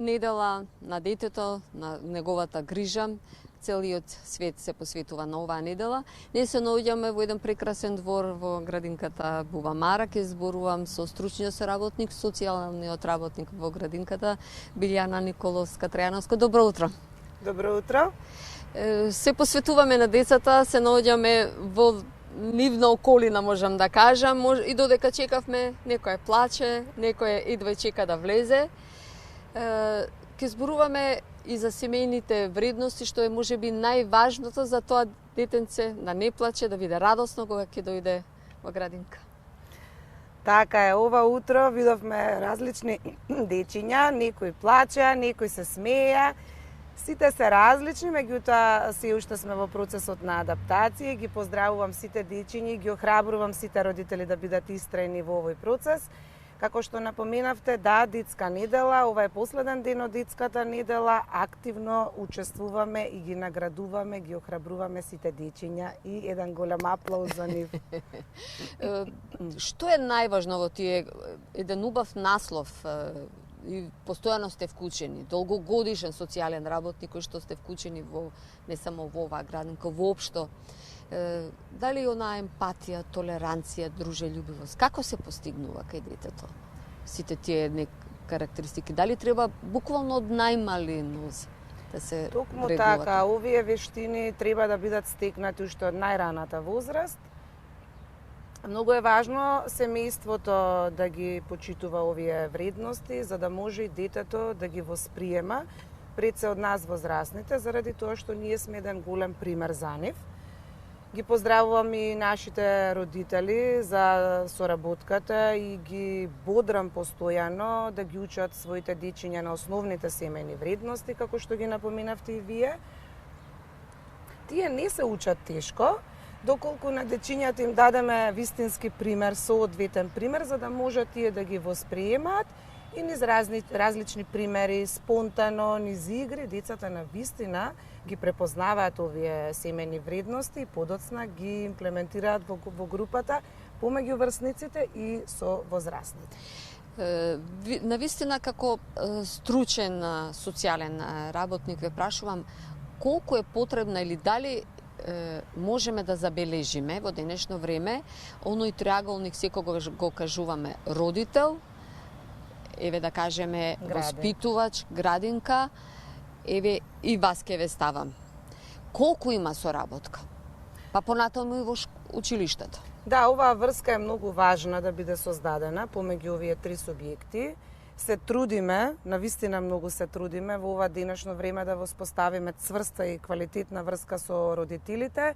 Недела на детето, на неговата грижа. Целиот свет се посветува на оваа недела. Ние се наоѓаме во еден прекрасен двор во градинката Бувамара. Ке зборувам со стручниот соработник, социјалниот работник во градинката Билјана Николовска-Трајановска. Добро утро. Добро утро. Се посветуваме на децата, се наоѓаме во нивна околина, можам да кажам, и додека чекавме, некој плаче, некој едва чека да влезе. Ке зборуваме и за семејните вредности, што е можеби најважното за тоа детенце да не плаче, да биде радосно кога ќе дојде во градинка. Така е, ова утро видовме различни дечиња, некои плачеа, некои се смеја. Сите се различни, меѓутоа се уште сме во процесот на адаптација. Ги поздравувам сите дечиња, ги охрабрувам сите родители да бидат истрајни во овој процес. Како што напоменавте, да, детска недела, ова е последен ден од детската недела, активно учествуваме и ги наградуваме, ги охрабруваме сите дечиња и еден голем аплауз за нив. Што е најважно во тие еден убав наслов и постојано сте вклучени, долгогодишен социјален работник кој што сте вклучени во не само во оваа градинка, воопшто. Дали она емпатија, толеранција, дружелюбивост, како се постигнува кај детето? Сите тие карактеристики, дали треба буквално од најмали ноз да се Токму вреднуваат? така, овие вештини треба да бидат стекнати уште од најраната возраст. Многу е важно семејството да ги почитува овие вредности, за да може и детето да ги восприема пред се од нас возрастните, заради тоа што ние сме еден голем пример за нив. Ги поздравувам и нашите родители за соработката и ги бодрам постојано да ги учат своите дечиња на основните семејни вредности, како што ги напоменавте и вие. Тие не се учат тешко, доколку на дечињата им дадеме вистински пример, соодветен пример, за да може тие да ги восприемаат и низ различни примери, спонтано, низ игри, децата на вистина ги препознаваат овие семејни вредности и подоцна ги имплементираат во групата помеѓу врсниците и со возрастните. Навистина, како стручен социјален работник, ве прашувам колку е потребна или дали можеме да забележиме во денешно време оној триаголник, секогаш го кажуваме родител, еве да кажеме воспитувач, градинка, еве и вас ке ве ставам. Колку има соработка? Па понатаму и во училиштата. Да, оваа врска е многу важна да биде создадена помеѓу овие три субјекти. Се трудиме, навистина многу се трудиме во ова денешно време да воспоставиме цврста и квалитетна врска со родителите.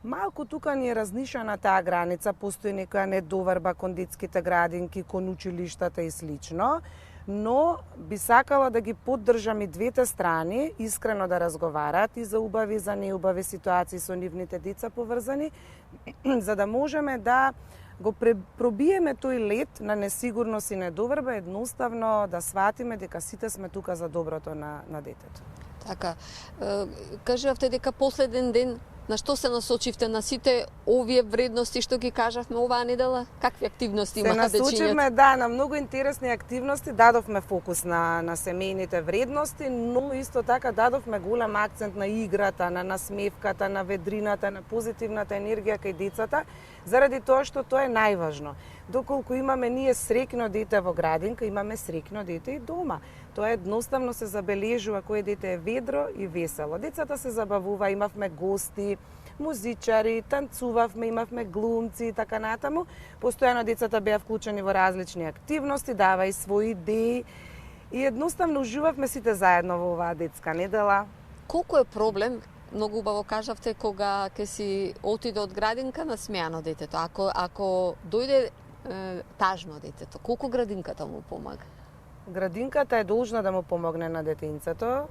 Малку тука ни е разнишена таа граница, постои некоја недоврба кон детските градинки, кон училиштата и слично, но би сакала да ги поддржам и двете страни, искрено да разговараат и за убави и за неубави ситуации со нивните деца поврзани, за да можеме да го пробиеме тој лед на несигурност и недоврба, едноставно да сватиме дека сите сме тука за доброто на детето. Така, кажавте дека последен ден, на што се насочивте, на сите овие вредности што ги кажавме оваа недела? Какви активности имаат дечињата? Се насочивме, да, на многу интересни активности, дадовме фокус на семејните вредности, но исто така дадовме голем акцент на играта, на насмевката, на ведрината, на позитивната енергија кај децата, заради тоа што тоа е најважно. Доколку имаме ние среќно дете во градинка, имаме среќно дете и дома. Тоа едноставно се забележува кое дете е ведро и весело. Децата се забавува, имавме гости, музичари, танцувавме, имавме глумци и така натаму. Постојано децата беа вклучени во различни активности, дава и своји идеи и едноставно уживавме сите заедно во оваа детска недела. Колку е проблем, многу убаво кажавте, кога ќе си отиде од градинка на смејано детето, ако дојде тажно детето, колку градинката му помага? Градинката е должна да му помогне на детенцето,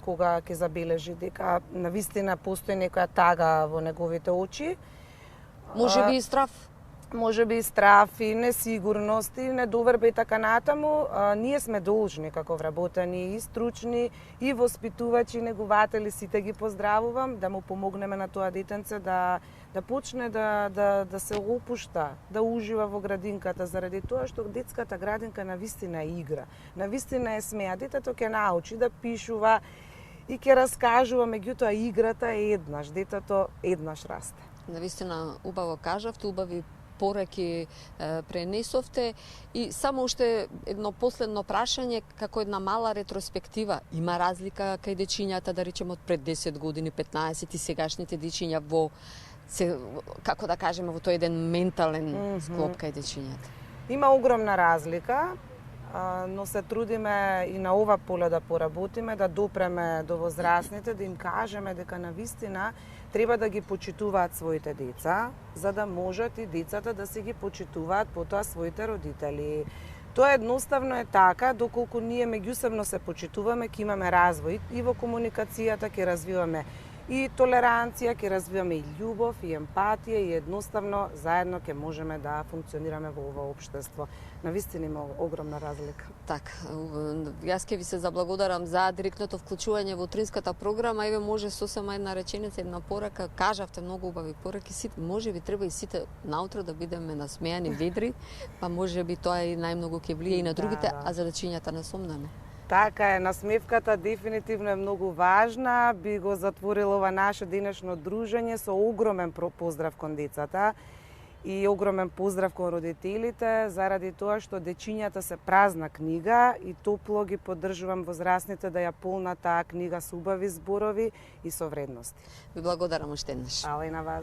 кога ќе забележи дека навистина постои некоја тага во неговите очи. Може би и страв? можеби страв и несигурност и недоверба и така натаму, ние сме должни како вработени и стручни и воспитувачи, негователи, сите ги поздравувам, да му помогнеме на тоа детенце да почне да се опушта, да ужива во градинката, заради тоа што детската градинка навистина е игра, навистина е смеа, детето ќе научи да пишува и ќе раскажува, меѓутоа играта е еднаш, детето еднаш расте. Навистина убаво кажавте, убави пореки пренесовте и само уште едно последно прашање како една мала ретроспектива. Има разлика кај дечињата, да речеме од пред 10 години, 15 и сегашните дечиња во како да кажеме во тој еден ментален склоп кај дечињата? Има огромна разлика, но се трудиме и на ова поле да поработиме, да допреме до возрастните, да им кажеме дека навистина треба да ги почитуваат своите деца, за да можат и децата да си ги почитуваат потоа своите родители. Тоа едноставно е така, доколку ние меѓусебно се почитуваме, ќе имаме развој и во комуникацијата, ќе развиваме и толеранција, ќе развиваме и љубов, и емпатија, и едноставно заедно ќе можеме да функционираме во ова општество. Навистина има огромна разлика. Така, јас ќе ви се заблагодарам за директното вклучување во утринската програма. Еве може сосема една реченица, една порака, кажавте многу убави пораки, може би треба и сите наутро да бидеме насмеани, ведри, па може би тоа и најмногу ќе влие и на другите, а за дечињата насомнаме. Така е, насмевката дефинитивно е многу важна. Би го затворила ова наше денешно дружење со огромен поздрав кон децата и огромен поздрав кон родителите, заради тоа што дечињата се празна книга и топло ги поддржувам возрастните да ја полнат таа книга со убави зборови и со вредности. Ви благодарам уште еднаш. Ала и на вас.